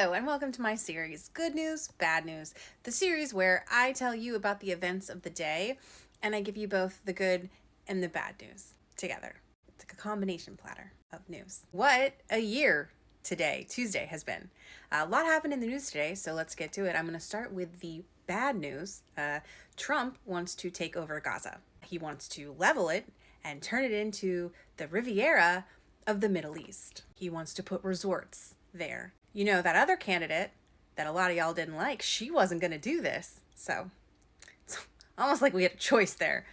Hello, and welcome to my series, Good News, Bad News, the series where I tell you about the events of the day, and I give you both the good and the bad news together. It's like a combination platter of news. What a year today, Tuesday, has been. A lot happened in the news today, so let's get to it. I'm going to start with the bad news. Trump wants to take over Gaza. He wants to level it and turn it into the Riviera of the Middle East. He wants to put resorts there. You know, that other candidate that a lot of y'all didn't like, she wasn't going to do this. So it's almost like we had a choice there.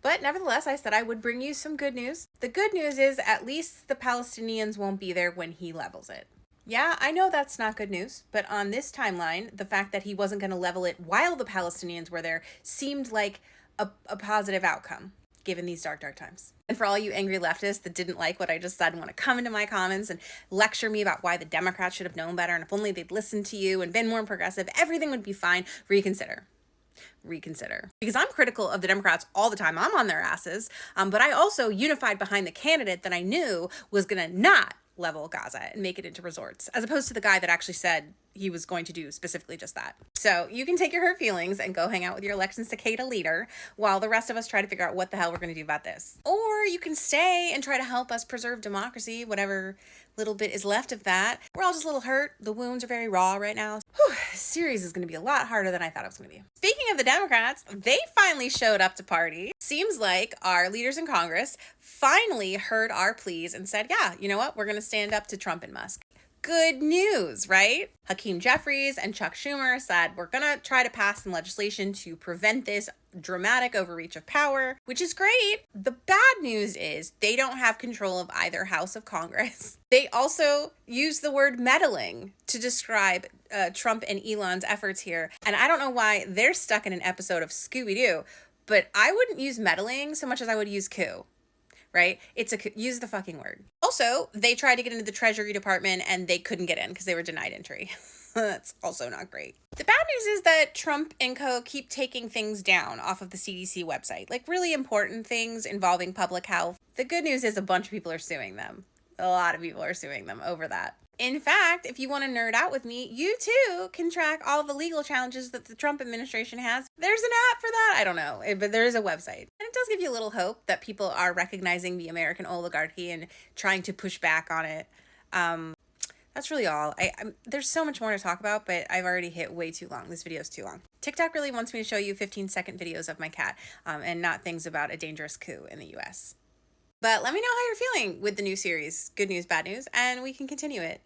But nevertheless, I said I would bring you some good news. The good news is at least the Palestinians won't be there when he levels it. Yeah, I know that's not good news, but on this timeline, the fact that he wasn't going to level it while the Palestinians were there seemed like a positive outcome, given these dark times. And for all you angry leftists that didn't like what I just said and want to come into my comments and lecture me about why the Democrats should have known better and if only they'd listened to you and been more progressive, everything would be fine, reconsider. Because I'm critical of the Democrats all the time. I'm on their asses. But I also unified behind the candidate that I knew was going to not level Gaza and make it into resorts, as opposed to the guy that actually said he was going to do specifically just that. So you can take your hurt feelings and go hang out with your elections cicada leader while the rest of us try to figure out what the hell we're going to do about this. Or you can stay and try to help us preserve democracy, whatever little bit is left of that. We're all just a little hurt. The wounds are very raw right now. Whew, this series is going to be a lot harder than I thought it was going to be. Speaking of the Democrats, they finally showed up to party. Seems like our leaders in Congress finally heard our pleas and said, yeah, you know what? We're going to stand up to Trump and Musk. Good news, right? Hakeem Jeffries and Chuck Schumer said, we're going to try to pass some legislation to prevent this dramatic overreach of power, which is great. The bad news is they don't have control of either house of Congress. They also use the word meddling to describe Trump and Elon's efforts here. And I don't know why they're stuck in an episode of Scooby-Doo, but I wouldn't use meddling so much as I would use coup. Right? Use the fucking word. Also, they tried to get into the Treasury Department and they couldn't get in because they were denied entry. That's also not great. The bad news is that Trump and co keep taking things down off of the CDC website, like really important things involving public health. The good news is a bunch of people are suing them. A lot of people are suing them over that. In fact, if you want to nerd out with me, you too can track all the legal challenges that the Trump administration has. There's an app for that. I don't know, but there is a website. And it does give you a little hope that people are recognizing the American oligarchy and trying to push back on it. That's really all. There's so much more to talk about, but I've already hit way too long. This video is too long. TikTok really wants me to show you 15-second videos of my cat and not things about a dangerous coup in the US. But let me know how you're feeling with the new series, Good News, Bad News, and we can continue it.